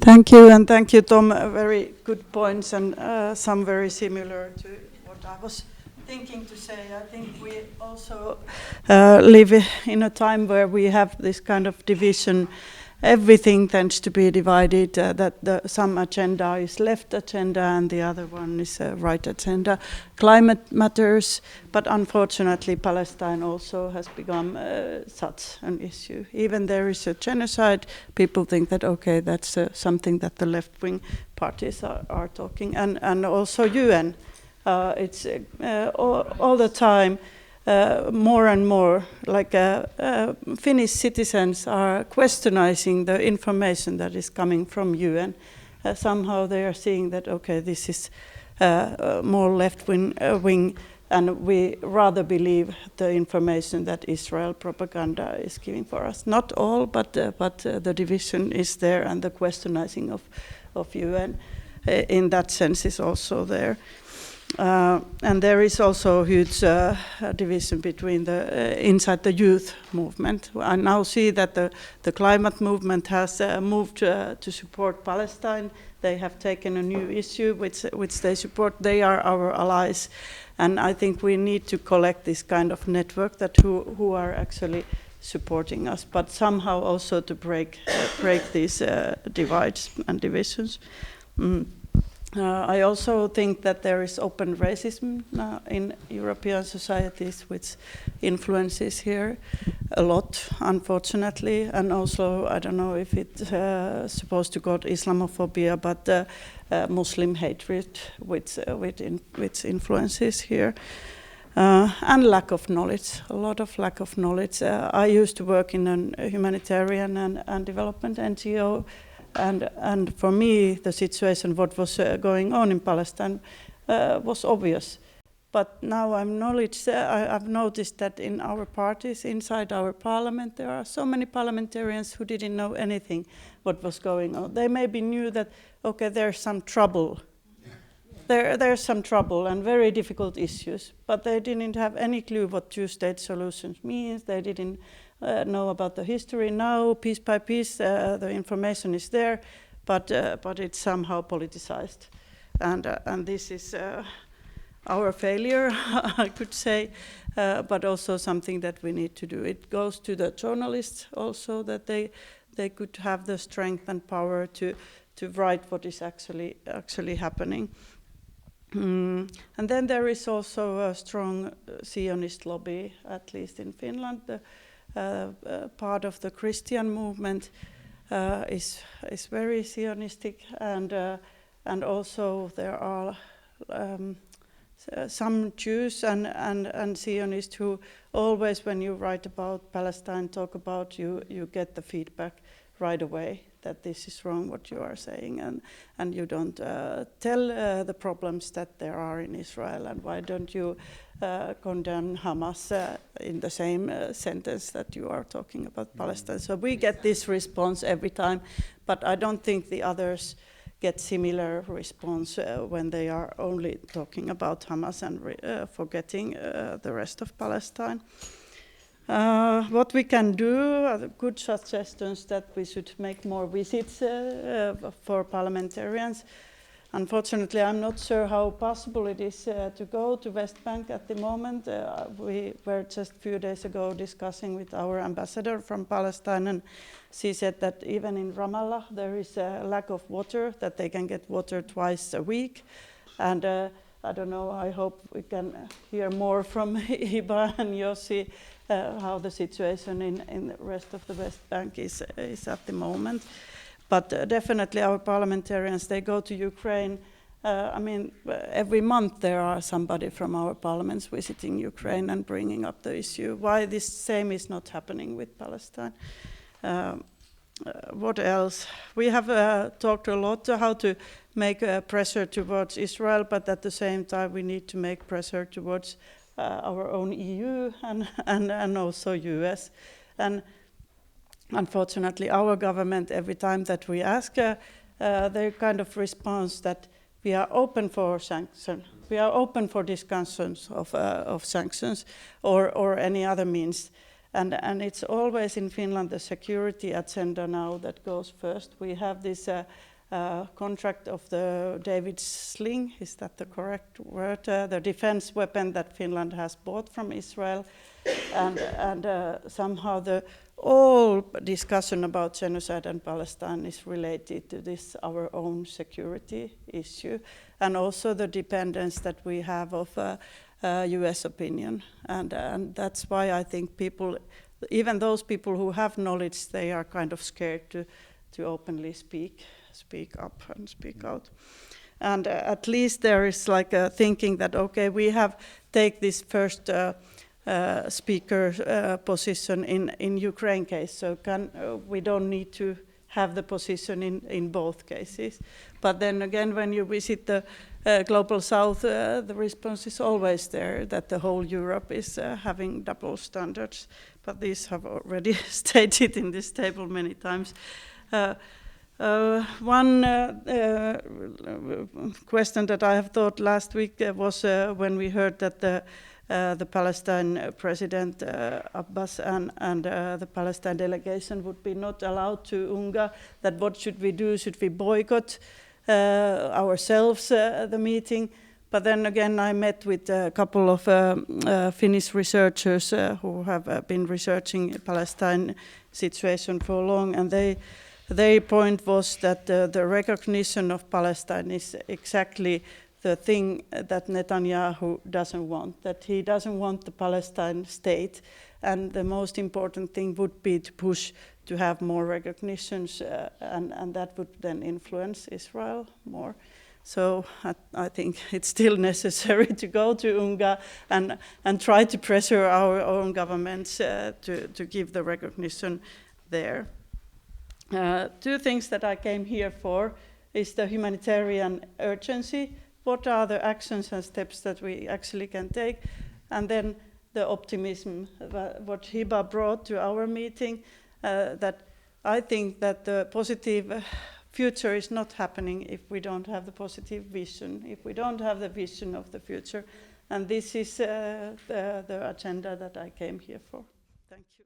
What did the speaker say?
Thank you, and thank you, Tom. Very good points, and some very similar to what I was thinking to say. I think we also live in a time where we have this kind of division. Everything tends to be divided, that some agenda is left agenda and the other one is right agenda. Climate matters, but unfortunately Palestine also has become such an issue. Even there is a genocide, people think that, okay, that's something that the left-wing parties are talking. And also UN, it's all the time, more and more, like Finnish citizens are questioning the information that is coming from UN. Somehow they are seeing that, okay, this is more left-wing, and we rather believe the information that Israel propaganda is giving for us. Not all, but the division is there, and the questioning of UN in that sense is also there. And there is also a huge division between inside the youth movement. I now see that the climate movement has moved to support Palestine. They have taken a new issue which they support. They are our allies, and I think we need to collect this kind of network that who are actually supporting us, but somehow also to break these divides and divisions. I also think that there is open racism in European societies, which influences here a lot, unfortunately. And also, I don't know if it's supposed to go to Islamophobia, but Muslim hatred, which influences here. And lack of knowledge, a lot of lack of knowledge. I used to work in a humanitarian and development NGO. And for me, the situation, what was going on in Palestine, was obvious. But now I've noticed that in our parties, inside our parliament, there are so many parliamentarians who didn't know anything what was going on. They maybe knew that, okay, there's some trouble. There's some trouble and very difficult issues, but they didn't have any clue what two-state solutions means. They didn't know about the history. Now, piece by piece, the information is there, but it's somehow politicized, and this is our failure, I could say, but also something that we need to do. It goes to the journalists also, that they could have the strength and power to write what is actually happening. And then there is also a strong Zionist lobby, at least in Finland. Part of the Christian movement is very Zionistic, and also there are some Jews and Zionists who always, when you write about Palestine, talk about you get the feedback right away that this is wrong what you are saying, and you don't tell the problems that there are in Israel, and why don't you condemn Hamas in the same sentence that you are talking about Palestine. So we get this response every time, but I don't think the others get similar response when they are only talking about Hamas and forgetting the rest of Palestine. What we can do, good suggestions that we should make more visits for parliamentarians. Unfortunately, I'm not sure how possible it is to go to West Bank at the moment. We were just a few days ago discussing with our ambassador from Palestine, and she said that even in Ramallah there is a lack of water, that they can get water twice a week. And I don't know, I hope we can hear more from Iba and Yossi how the situation in the rest of the West Bank is at the moment. But definitely our parliamentarians, they go to Ukraine. I mean, every month there are somebody from our parliaments visiting Ukraine and bringing up the issue. Why this same is not happening with Palestine? What else? We have talked a lot how to make pressure towards Israel, but at the same time we need to make pressure towards our own EU and also US. And unfortunately, our government, every time that we ask, they kind of response that we are open for sanctions, we are open for discussions of sanctions or any other means. And it's always in Finland the security agenda now that goes first. We have this contract of the David Sling, is that the correct word? The defense weapon that Finland has bought from Israel, and somehow the all discussion about genocide and Palestine is related to this, our own security issue, and also the dependence that we have of US opinion. And that's why I think people, even those people who have knowledge, they are kind of scared to openly speak up and speak out. And at least there is like a thinking that, okay, we have take this first speaker position in Ukraine case, so we don't need to have the position in both cases. But then again, when you visit the Global South, the response is always there, that the whole Europe is having double standards. But these have already stated in this table many times. One question that I have thought last week was when we heard that the Palestine president Abbas and the Palestine delegation would be not allowed to UNGA, that what should we do? Should we boycott ourselves the meeting? But then again, I met with a couple of Finnish researchers who have been researching Palestine situation for long, and their point was that the recognition of Palestine is exactly the thing that Netanyahu doesn't want, that he doesn't want the Palestine state, and the most important thing would be to push to have more recognitions, and that would then influence Israel more. So I think it's still necessary to go to UNGA and try to pressure our own governments to give the recognition there. Two things that I came here for is the humanitarian urgency. What are the actions and steps that we actually can take? And then the optimism, what Hiba brought to our meeting, that I think that the positive future is not happening if we don't have the positive vision, if we don't have the vision of the future. And this is the agenda that I came here for. Thank you.